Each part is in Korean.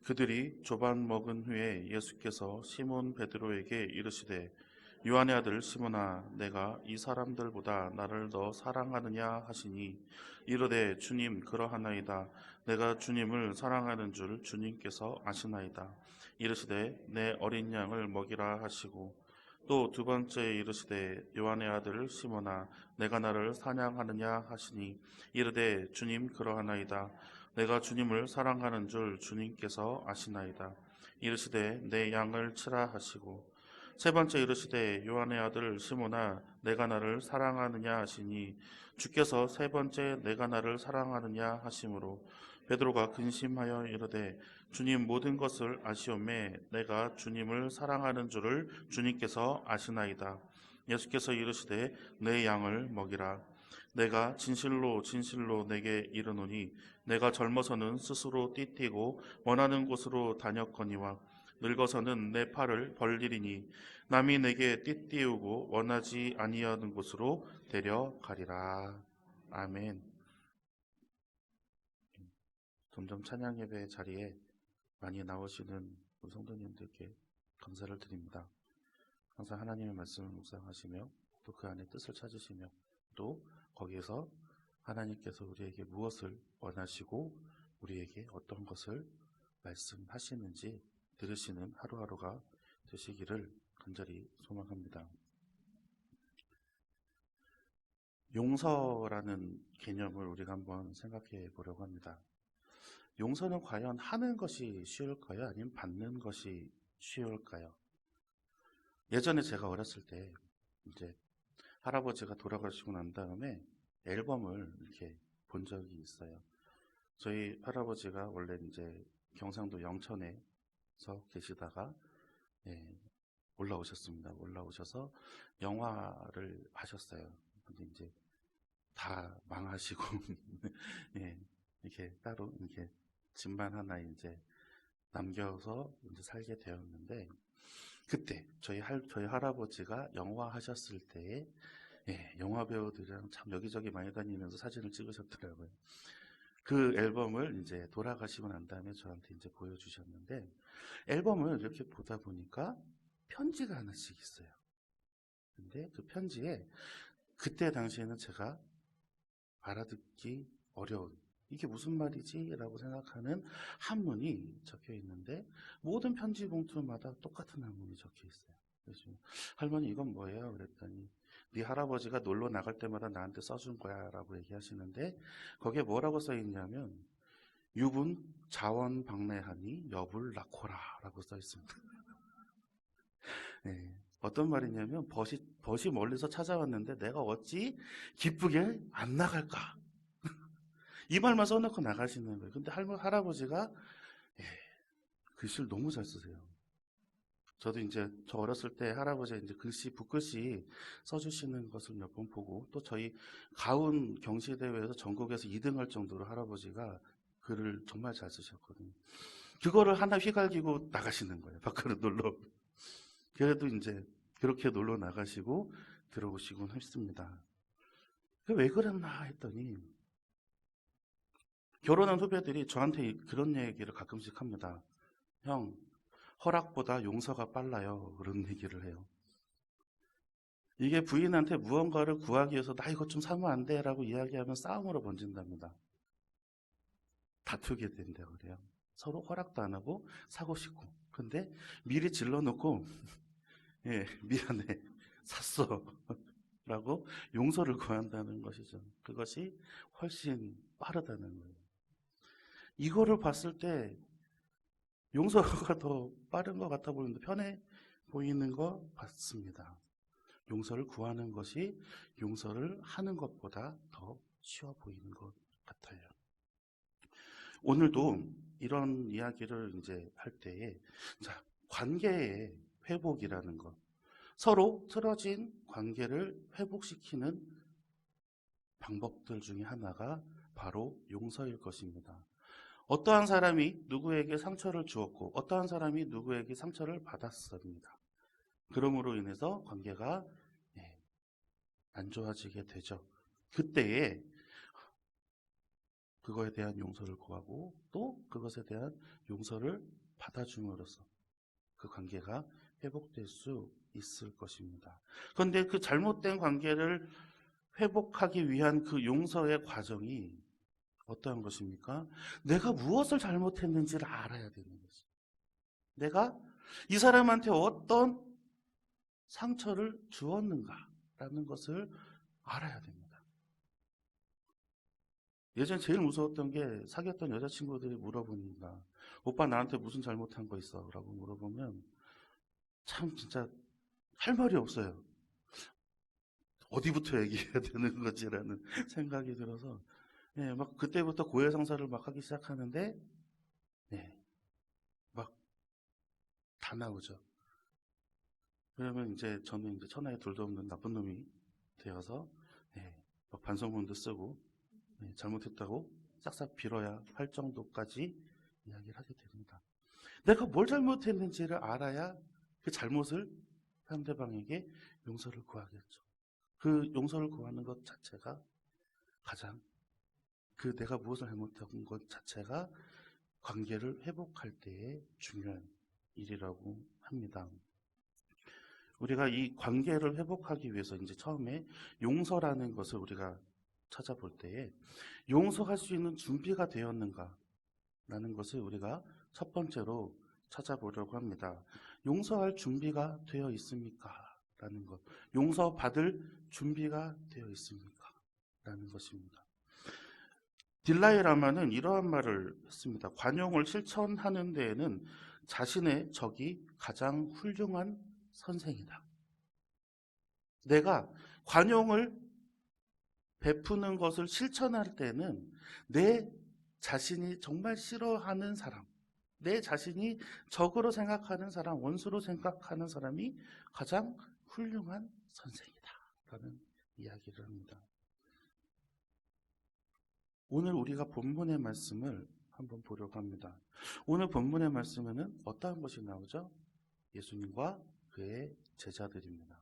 그들이 조반 먹은 후에 예수께서 시몬 베드로에게 이르시되 요한의 아들 시몬아 내가 이 사람들보다 나를 더 사랑하느냐 하시니 이르되 주님 그러하나이다. 내가 주님을 사랑하는 줄 주님께서 아시나이다. 이르시되 내 어린 양을 먹이라 하시고 또 두 번째 이르시되 요한의 아들 시몬아 내가 나를 사냥하느냐 하시니 이르되 주님 그러하나이다. 내가 주님을 사랑하는 줄 주님께서 아시나이다. 이르시되 내 양을 치라 하시고 세 번째 이르시되 요한의 아들 시몬아 내가 나를 사랑하느냐 하시니 주께서 세 번째 내가 나를 사랑하느냐 하심으로 베드로가 근심하여 이르되 주님 모든 것을 아시오매 내가 주님을 사랑하는 줄을 주님께서 아시나이다. 예수께서 이르시되 내 양을 먹이라. 내가 진실로 진실로 내게 이르노니 내가 젊어서는 스스로 띠띠고 원하는 곳으로 다녔거니와 늙어서는 내 팔을 벌리리니 남이 내게 띠띠우고 원하지 아니하는 곳으로 데려가리라. 아멘. 점점 찬양 예배 자리에 많이 나오시는 우리 성도님들께 감사를 드립니다. 항상 하나님의 말씀을 묵상하시며 또 그 안에 뜻을 찾으시며 또 거기에서 하나님께서 우리에게 무엇을 원하시고 우리에게 어떤 것을 말씀하시는지 들으시는 하루하루가 되시기를 간절히 소망합니다. 용서라는 개념을 우리가 한번 생각해 보려고 합니다. 용서는 과연 하는 것이 쉬울까요? 아니면 받는 것이 쉬울까요? 예전에 제가 어렸을 때 이제 할아버지가 돌아가시고 난 다음에 앨범을 이렇게 본 적이 있어요. 저희 할아버지가 원래 이제 경상도 영천에서 계시다가 올라오셨습니다. 올라오셔서 영화를 하셨어요. 근데 이제 다 망하시고 이렇게 따로 이렇게 집만 하나 이제 남겨서 이제 살게 되었는데 그때 저희 할아버지가 영화 하셨을 때에 영화 배우들이랑 참 여기저기 많이 다니면서 사진을 찍으셨더라고요. 그 앨범을 이제 돌아가시고 난 다음에 저한테 이제 보여주셨는데 앨범을 이렇게 보다 보니까 편지가 하나씩 있어요. 근데 그 편지에 그때 당시에는 제가 알아듣기 어려운 이게 무슨 말이지? 라고 생각하는 한문이 적혀 있는데 모든 편지 봉투마다 똑같은 한문이 적혀 있어요. 그래서 할머니 이건 뭐예요? 그랬더니 네 할아버지가 놀러 나갈 때마다 나한테 써준 거야 라고 얘기하시는데 거기에 뭐라고 써 있냐면 유분 자원 방래하니 여불 낳고라 라고 써 있습니다. 네. 어떤 말이냐면 벗이 멀리서 찾아왔는데 내가 어찌 기쁘게 안 나갈까? 이 말만 써놓고 나가시는 거예요. 근데 할아버지가 글씨를 너무 잘 쓰세요. 저도 이제 저 어렸을 때 할아버지 이제 글씨 붓글씨 써주시는 것을 몇 번 보고 또 저희 가운 경시대회에서 전국에서 2등할 정도로 할아버지가 글을 정말 잘 쓰셨거든요. 그거를 하나 휘갈기고 나가시는 거예요. 밖으로 놀러. 그래도 이제 그렇게 놀러 나가시고 들어오시곤 했습니다. 왜 그랬나 했더니 결혼한 후배들이 저한테 그런 얘기를 가끔씩 합니다. 형, 허락보다 용서가 빨라요. 그런 얘기를 해요. 이게 부인한테 무언가를 구하기 위해서 나 이것 좀 사면 안 돼? 라고 이야기하면 싸움으로 번진답니다. 다투게 된다고 그래요. 서로 허락도 안 하고 사고 싶고. 근데 미리 질러놓고 미안해. 샀어. 라고 용서를 구한다는 것이죠. 그것이 훨씬 빠르다는 거예요. 이거를 봤을 때 용서가 더 빠른 것 같아 보이는데 편해 보이는 것 같습니다. 용서를 구하는 것이 용서를 하는 것보다 더 쉬워 보이는 것 같아요. 오늘도 이런 이야기를 이제 할 때에 관계의 회복이라는 것, 서로 틀어진 관계를 회복시키는 방법들 중에 하나가 바로 용서일 것입니다. 어떠한 사람이 누구에게 상처를 주었고 어떠한 사람이 누구에게 상처를 받았습니다. 그러므로 인해서 관계가 안 좋아지게 되죠. 그때에 그거에 대한 용서를 구하고 또 그것에 대한 용서를 받아줌으로써 그 관계가 회복될 수 있을 것입니다. 그런데 그 잘못된 관계를 회복하기 위한 그 용서의 과정이 어떠한 것입니까? 내가 무엇을 잘못했는지를 알아야 되는 거지. 내가 이 사람한테 어떤 상처를 주었는가라는 것을 알아야 됩니다. 예전에 제일 무서웠던 게 사귀었던 여자친구들이 물어보니까 오빠 나한테 무슨 잘못한 거 있어? 라고 물어보면 참 진짜 할 말이 없어요. 어디부터 얘기해야 되는 거지라는 생각이 들어서 막 그때부터 고해성사를 막 하기 시작하는데 막 다 나오죠. 그러면 이제 저는 이제 천하에 둘도 없는 나쁜 놈이 되어서 막 반성문도 쓰고 잘못했다고 싹싹 빌어야 할 정도까지 이야기를 하게 됩니다. 내가 뭘 잘못했는지를 알아야 그 잘못을 상대방에게 용서를 구하겠죠. 그 용서를 구하는 것 자체가 가장 그 내가 무엇을 잘못한 것 자체가 관계를 회복할 때의 중요한 일이라고 합니다. 우리가 이 관계를 회복하기 위해서 이제 처음에 용서라는 것을 우리가 찾아볼 때에 용서할 수 있는 준비가 되었는가라는 것을 우리가 첫 번째로 찾아보려고 합니다. 용서할 준비가 되어 있습니까? 라는 것. 용서받을 준비가 되어 있습니까? 라는 것입니다. 딜라이 라마는 이러한 말을 했습니다. 관용을 실천하는 데에는 자신의 적이 가장 훌륭한 선생이다. 내가 관용을 베푸는 것을 실천할 때는 내 자신이 정말 싫어하는 사람, 내 자신이 적으로 생각하는 사람, 원수로 생각하는 사람이 가장 훌륭한 선생이다 라는 이야기를 합니다. 오늘 우리가 본문의 말씀을 한번 보려고 합니다. 오늘 본문의 말씀에는 어떠한 것이 나오죠? 예수님과 그의 제자들입니다.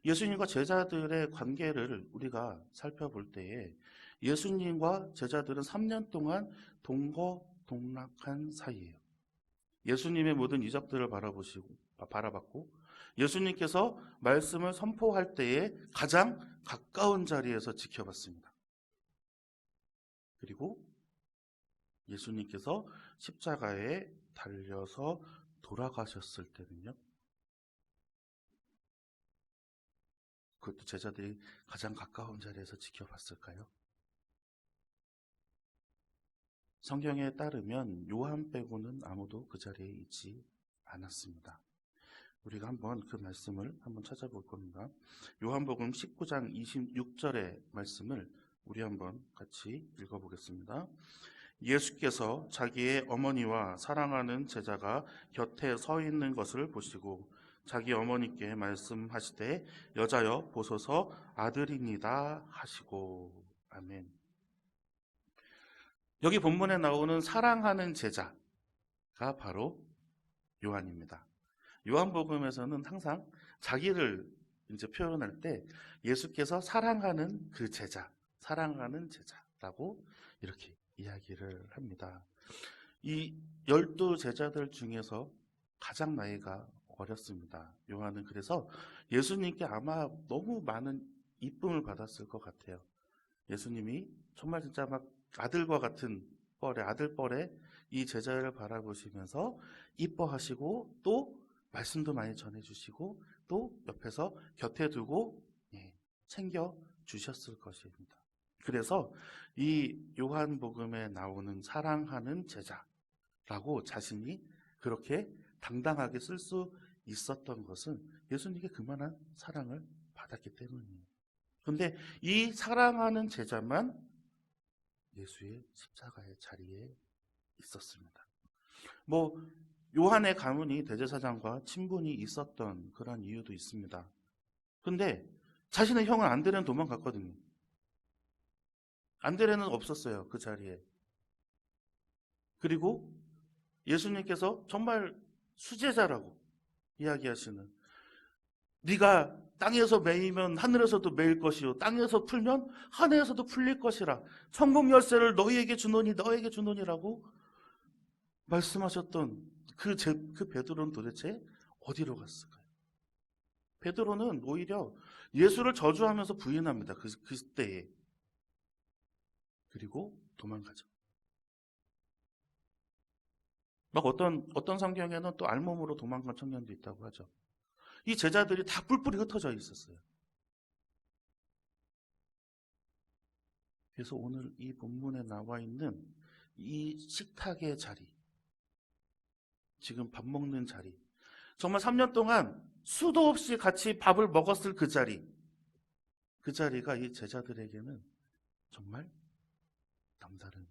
예수님과 제자들의 관계를 우리가 살펴볼 때에 예수님과 제자들은 3년 동안 동거동락한 사이예요. 예수님의 모든 이적들을 바라봤고 예수님께서 말씀을 선포할 때에 가장 가까운 자리에서 지켜봤습니다. 그리고 예수님께서 십자가에 달려서 돌아가셨을 때는요. 그것도 제자들이 가장 가까운 자리에서 지켜봤을까요? 성경에 따르면 요한 빼고는 아무도 그 자리에 있지 않았습니다. 우리가 한번 그 말씀을 한번 찾아볼 겁니다. 요한복음 19장 26절의 말씀을 우리 한번 같이 읽어보겠습니다. 예수께서 자기의 어머니와 사랑하는 제자가 곁에 서 있는 것을 보시고 자기 어머니께 말씀하시되 여자여 보소서 아들입니다 하시고. 아멘. 여기 본문에 나오는 사랑하는 제자가 바로 요한입니다. 요한복음에서는 항상 자기를 이제 표현할 때 예수께서 사랑하는 그 제자, 사랑하는 제자라고 이렇게 이야기를 합니다. 이 12제자들 중에서 가장 나이가 어렸습니다. 요한은 그래서 예수님께 아마 너무 많은 이쁨을 받았을 것 같아요. 예수님이 정말 진짜 막 아들과 같은 아들뻘에 이 제자를 바라보시면서 이뻐하시고 또 말씀도 많이 전해주시고 또 옆에서 곁에 두고 챙겨주셨을 것입니다. 그래서 이 요한복음에 나오는 사랑하는 제자라고 자신이 그렇게 당당하게 쓸 수 있었던 것은 예수님께 그만한 사랑을 받았기 때문이에요. 그런데 이 사랑하는 제자만 예수의 십자가의 자리에 있었습니다. 요한의 가문이 대제사장과 친분이 있었던 그런 이유도 있습니다. 그런데 자신의 형은 안드레는 도망갔거든요. 안드레는 없었어요, 그 자리에. 그리고 예수님께서 정말 수제자라고 이야기하시는, 네가 땅에서 매이면 하늘에서도 매일 것이요 땅에서 풀면 하늘에서도 풀릴 것이라. 천국 열쇠를 너희에게 주노니 너에게 주노니라고 말씀하셨던 그 베드로는 도대체 어디로 갔을까요? 베드로는 오히려 예수를 저주하면서 부인합니다. 그때에. 그리고 도망가죠. 막 어떤 성경에는 또 알몸으로 도망간 청년도 있다고 하죠. 이 제자들이 다 뿔뿔이 흩어져 있었어요. 그래서 오늘 이 본문에 나와 있는 이 식탁의 자리, 지금 밥 먹는 자리, 정말 3년 동안 수도 없이 같이 밥을 먹었을 그 자리가 이 제자들에게는 정말 남다른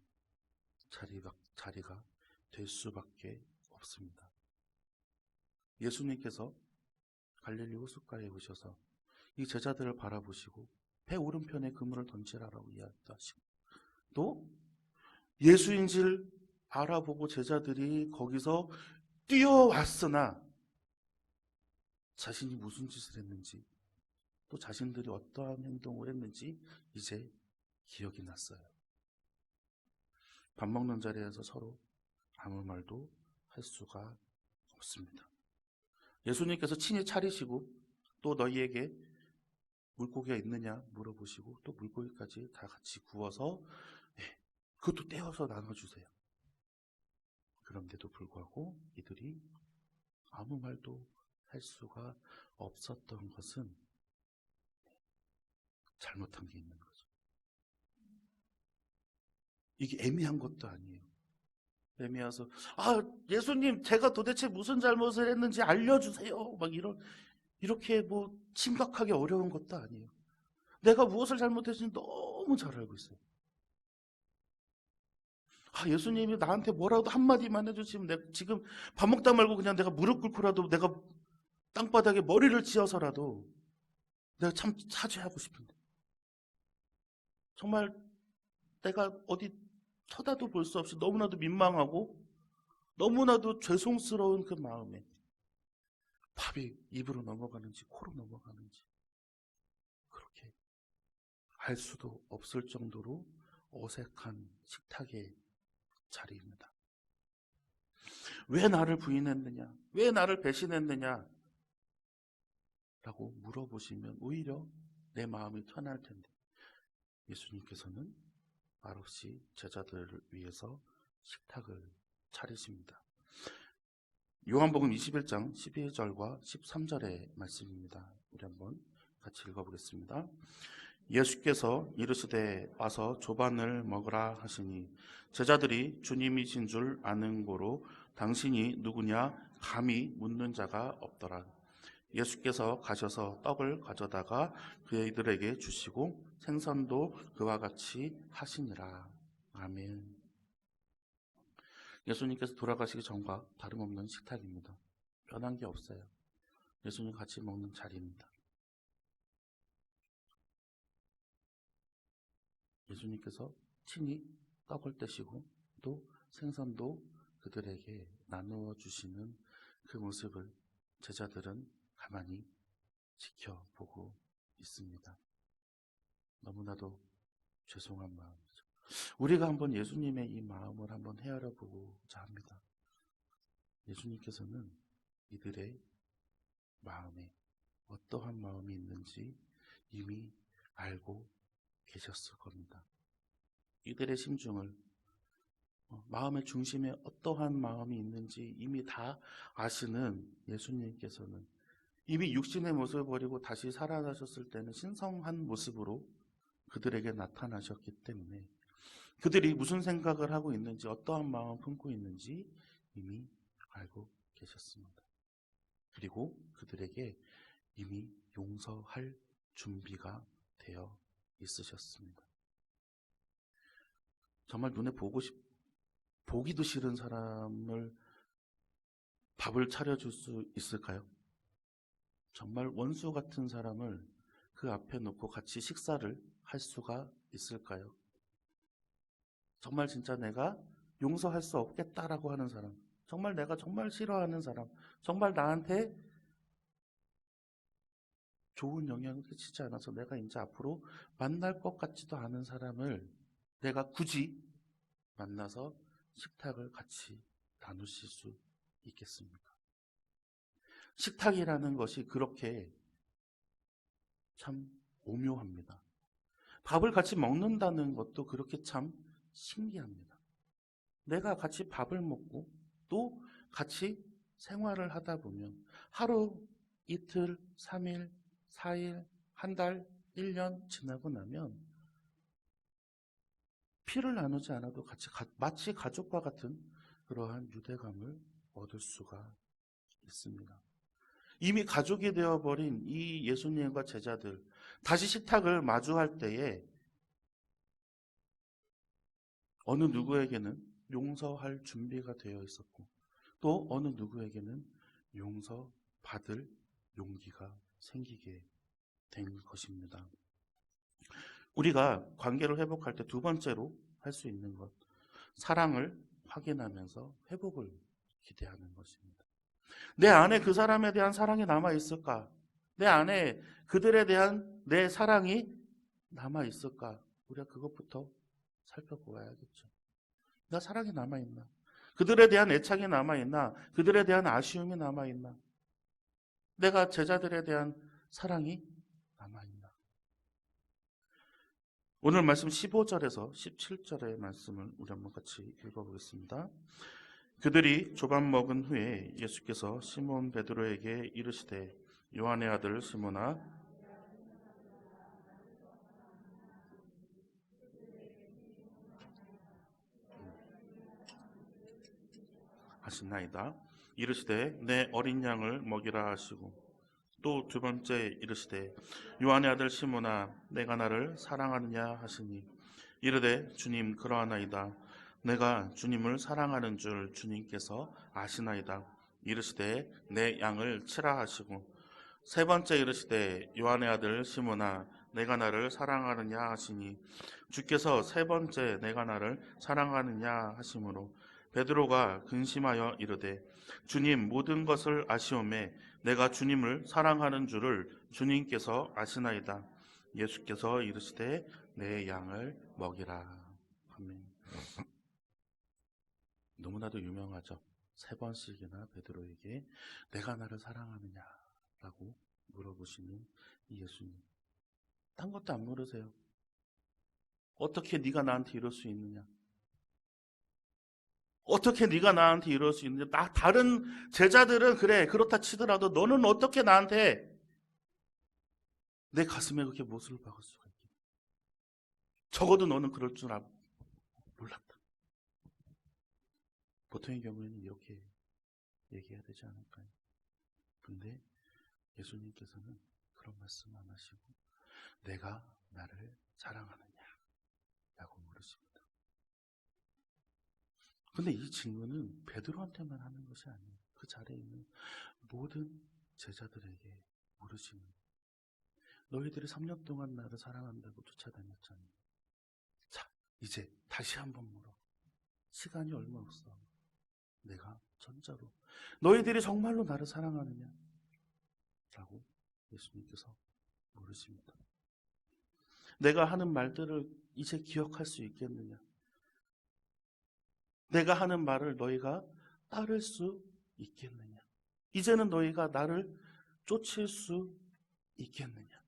자리가 될 수밖에 없습니다. 예수님께서 갈릴리 호숫가에 오셔서 이 제자들을 바라보시고 배 오른편에 그물을 던지라라고 이야기하시고, 또 예수인 줄 알아보고 제자들이 거기서 뛰어왔으나 자신이 무슨 짓을 했는지, 또 자신들이 어떠한 행동을 했는지 이제 기억이 났어요. 밥 먹는 자리에서 서로 아무 말도 할 수가 없습니다. 예수님께서 친히 차리시고 또 너희에게 물고기가 있느냐 물어보시고 또 물고기까지 다 같이 구워서 그것도 떼어서 나눠주세요. 그런데도 불구하고 이들이 아무 말도 할 수가 없었던 것은 잘못한 게 있는 거죠. 이게 애매한 것도 아니에요. 애매해서 예수님 제가 도대체 무슨 잘못을 했는지 알려주세요. 막 이렇게 뭐 심각하게 어려운 것도 아니에요. 내가 무엇을 잘못했는지 너무 잘 알고 있어요. 예수님이 나한테 뭐라도 한마디만 해주시면 내가 지금 밥 먹다 말고 그냥 내가 무릎 꿇고라도 내가 땅바닥에 머리를 찧어서라도 내가 참 사죄하고 싶은데, 정말 내가 어디 쳐다도 볼 수 없이 너무나도 민망하고 너무나도 죄송스러운 그 마음에 밥이 입으로 넘어가는지 코로 넘어가는지 그렇게 알 수도 없을 정도로 어색한 식탁의 자리입니다. 왜 나를 부인했느냐? 왜 나를 배신했느냐? 라고 물어보시면 오히려 내 마음이 편할 텐데, 예수님께서는 말없이 제자들을 위해서 식탁을 차리십니다. 요한복음 21장 12절과 13절의 말씀입니다. 우리 한번 같이 읽어보겠습니다. 예수께서 이르시되 와서 조반을 먹으라 하시니 제자들이 주님이신 줄 아는 고로 당신이 누구냐 감히 묻는 자가 없더라. 예수께서 가셔서 떡을 가져다가 그들에게 주시고 생선도 그와 같이 하시니라. 아멘. 예수님께서 돌아가시기 전과 다름없는 식탁입니다. 변한 게 없어요. 예수님 같이 먹는 자리입니다. 예수님께서 친히 떡을 떼시고 또 생선도 그들에게 나누어 주시는 그 모습을 제자들은 가만히 지켜보고 있습니다. 너무나도 죄송한 마음이죠. 우리가 한번 예수님의 이 마음을 한번 헤아려 보고자 합니다. 예수님께서는 이들의 마음에 어떠한 마음이 있는지 이미 알고 계셨을 겁니다. 이들의 심중을, 마음의 중심에 어떠한 마음이 있는지 이미 다 아시는 예수님께서는 이미 육신의 모습을 버리고 다시 살아나셨을 때는 신성한 모습으로 그들에게 나타나셨기 때문에 그들이 무슨 생각을 하고 있는지 어떠한 마음을 품고 있는지 이미 알고 계셨습니다. 그리고 그들에게 이미 용서할 준비가 되어 있으셨습니다. 정말 눈에 보기도 싫은 사람을 밥을 차려줄 수 있을까요? 정말 원수 같은 사람을 그 앞에 놓고 같이 식사를 할 수가 있을까요? 정말 진짜 내가 용서할 수 없겠다라고 하는 사람, 정말 내가 정말 싫어하는 사람, 정말 나한테 좋은 영향을 끼치지 않아서 내가 이제 앞으로 만날 것 같지도 않은 사람을 내가 굳이 만나서 식탁을 같이 나누실 수 있겠습니까? 식탁이라는 것이 그렇게 참 오묘합니다. 밥을 같이 먹는다는 것도 그렇게 참 신기합니다. 내가 같이 밥을 먹고 또 같이 생활을 하다 보면 하루, 이틀, 3일, 4일, 한 달, 1년 지나고 나면 피를 나누지 않아도 같이 마치 가족과 같은 그러한 유대감을 얻을 수가 있습니다. 이미 가족이 되어버린 이 예수님과 제자들, 다시 식탁을 마주할 때에 어느 누구에게는 용서할 준비가 되어 있었고 또 어느 누구에게는 용서받을 용기가 생기게 된 것입니다. 우리가 관계를 회복할 때 두 번째로 할 수 있는 것, 사랑을 확인하면서 회복을 기대하는 것입니다. 내 안에 그 사람에 대한 사랑이 남아있을까? 내 안에 그들에 대한 내 사랑이 남아있을까? 우리가 그것부터 살펴보아야겠죠. 나 사랑이 남아있나? 그들에 대한 애착이 남아있나? 그들에 대한 아쉬움이 남아있나? 내가 제자들에 대한 사랑이 남아있나? 오늘 말씀 15절에서 17절의 말씀을 우리 한번 같이 읽어보겠습니다. 그들이 조밥 먹은 후에 예수께서 시몬 베드로에게 이르시되 요한의 아들 시몬아 하시나이다. 이르시되 내 어린 양을 먹이라 하시고 또 두 번째 이르시되 요한의 아들 시몬아 내가 나를 사랑하느냐 하시니 이르되 주님 그러하나이다. 내가 주님을 사랑하는 줄 주님께서 아시나이다. 이르시되 내 양을 치라 하시고 세 번째 이르시되 요한의 아들 시몬아 내가 나를 사랑하느냐 하시니 주께서 세 번째 내가 나를 사랑하느냐 하심으로 베드로가 근심하여 이르되 주님 모든 것을 아시오매 내가 주님을 사랑하는 줄을 주님께서 아시나이다. 예수께서 이르시되 내 양을 먹이라. 아멘. 너무나도 유명하죠. 세 번씩이나 베드로에게 내가 나를 사랑하느냐라고 물어보시는 이 예수님. 딴 것도 안 물으세요. 어떻게 네가 나한테 이럴 수 있느냐? 어떻게 네가 나한테 이럴 수 있느냐? 다른 제자들은 그래 그렇다 치더라도 너는 어떻게 나한테 내 가슴에 그렇게 못을 박을 수가 있겠냐? 적어도 너는 그럴 줄 몰랐다. 보통의 경우에는 이렇게 얘기해야 되지 않을까요? 근데 예수님께서는 그런 말씀 안 하시고 내가 나를 사랑하느냐 라고 물으십니다. 근데 이 질문은 베드로한테만 하는 것이 아니에요. 그 자리에 있는 모든 제자들에게 물으시는 너희들이 3년 동안 나를 사랑한다고 쫓아다녔잖니. 자, 이제 다시 한번 물어. 시간이 얼마 없어. 내가 진짜로 너희들이 정말로 나를 사랑하느냐? 라고 예수님께서 물으십니다. 내가 하는 말들을 이제 기억할 수 있겠느냐? 내가 하는 말을 너희가 따를 수 있겠느냐? 이제는 너희가 나를 쫓을 수 있겠느냐?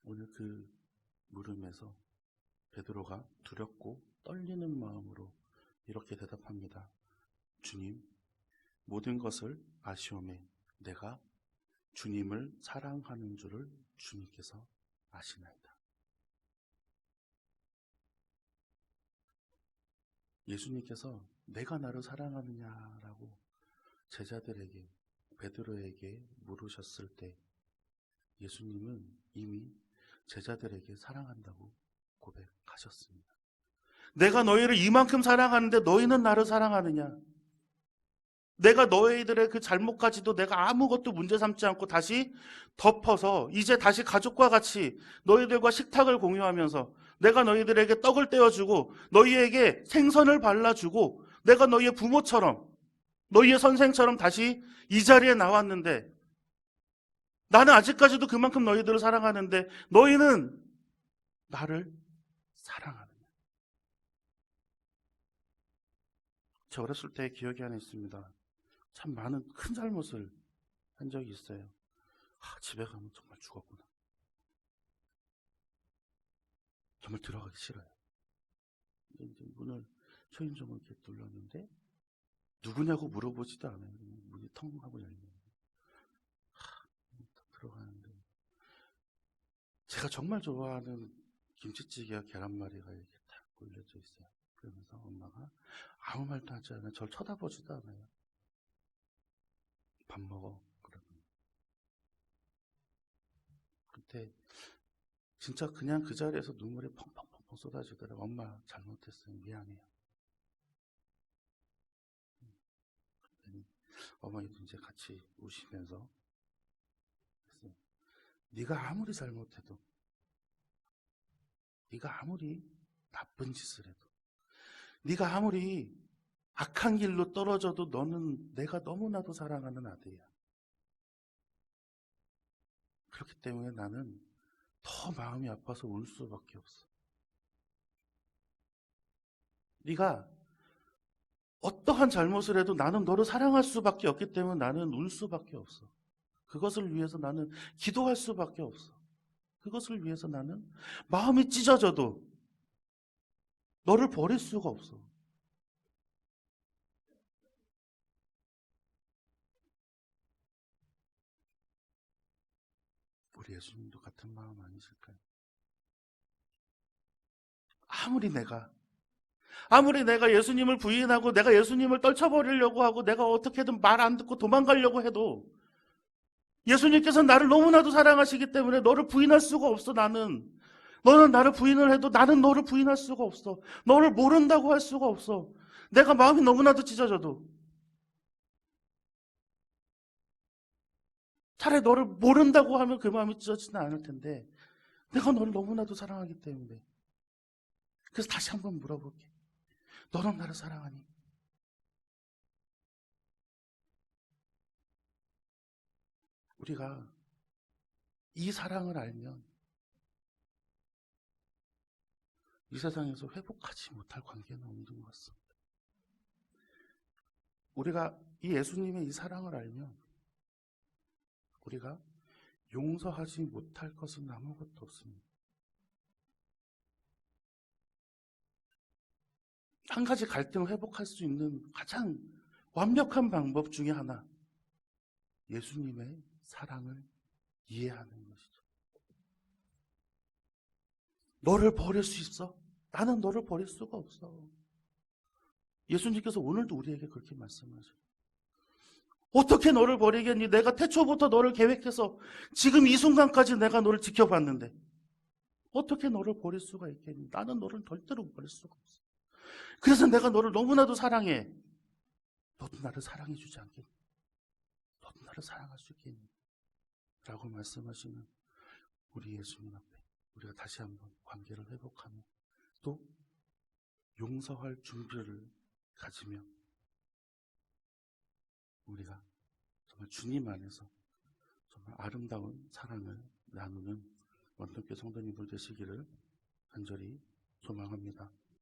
오늘 그 물음에서 베드로가 두렵고 떨리는 마음으로 이렇게 대답합니다. 주님, 모든 것을 아시오매 내가 주님을 사랑하는 줄을 주님께서 아시나이다. 예수님께서 내가 나를 사랑하느냐라고 제자들에게 베드로에게 물으셨을 때 예수님은 이미 제자들에게 사랑한다고 고백하셨습니다. 내가 너희를 이만큼 사랑하는데 너희는 나를 사랑하느냐? 내가 너희들의 그 잘못까지도 내가 아무것도 문제 삼지 않고 다시 덮어서 이제 다시 가족과 같이 너희들과 식탁을 공유하면서 내가 너희들에게 떡을 떼어주고 너희에게 생선을 발라주고 내가 너희의 부모처럼 너희의 선생처럼 다시 이 자리에 나왔는데 나는 아직까지도 그만큼 너희들을 사랑하는데 너희는 나를 사랑하느냐? 저 어렸을 때 기억이 하나 있습니다. 참 많은 큰 잘못을 한 적이 있어요. 집에 가면 정말 죽었구나. 정말 들어가기 싫어요. 이제 문을 초인종을 이렇게 눌렀는데 누구냐고 물어보지도 않아요. 문이 텅 하고 열리는. 들어가는데 제가 정말 좋아하는 김치찌개와 계란말이가 이렇게 딱 올려져 있어요. 그러면서 엄마가 아무 말도 하지 않아요. 저를 쳐다보지도 않아요. 밥 먹어. 그러면 그때 진짜 그냥 그 자리에서 눈물이 펑펑펑펑 쏟아지더라고요. 엄마 잘못했어요. 미안해요. 그랬더니 어머니도 이제 같이 우시면서 했어요. 네가 아무리 잘못해도, 네가 아무리 나쁜 짓을 해도, 네가 아무리 악한 길로 떨어져도 너는 내가 너무나도 사랑하는 아들이야. 그렇기 때문에 나는 더 마음이 아파서 울 수밖에 없어. 네가 어떠한 잘못을 해도 나는 너를 사랑할 수밖에 없기 때문에 나는 울 수밖에 없어. 그것을 위해서 나는 기도할 수밖에 없어. 그것을 위해서 나는 마음이 찢어져도 너를 버릴 수가 없어. 우리 예수님도 같은 마음 아니실까요? 아무리 내가 예수님을 부인하고 내가 예수님을 떨쳐버리려고 하고 내가 어떻게든 말 안 듣고 도망가려고 해도 예수님께서 나를 너무나도 사랑하시기 때문에 너를 부인할 수가 없어. 너는 나를 부인을 해도 나는 너를 부인할 수가 없어. 너를 모른다고 할 수가 없어. 내가 마음이 너무나도 찢어져도 차라리 너를 모른다고 하면 그 마음이 찢어지지는 않을 텐데 내가 너를 너무나도 사랑하기 때문에. 그래서 다시 한번 물어볼게. 너는 나를 사랑하니? 우리가 이 사랑을 알면 이 세상에서 회복하지 못할 관계는 없는 것 같습니다. 우리가 이 예수님의 이 사랑을 알면 우리가 용서하지 못할 것은 아무것도 없습니다. 한 가지 갈등을 회복할 수 있는 가장 완벽한 방법 중에 하나, 예수님의 사랑을 이해하는 것이죠. 너를 버릴 수 있어? 나는 너를 버릴 수가 없어. 예수님께서 오늘도 우리에게 그렇게 말씀하셔요. 어떻게 너를 버리겠니? 내가 태초부터 너를 계획해서 지금 이 순간까지 내가 너를 지켜봤는데 어떻게 너를 버릴 수가 있겠니? 나는 너를 절대로 버릴 수가 없어. 그래서 내가 너를 너무나도 사랑해. 너도 나를 사랑해 주지 않겠니? 너도 나를 사랑할 수 있겠니? 라고 말씀하시는 우리 예수님 앞에 우리가 다시 한번 관계를 회복하며 또 용서할 준비를 가지며 우리가 정말 주님 안에서 정말 아름다운 사랑을 나누는 원통교 성도님들 되시기를 간절히 소망합니다.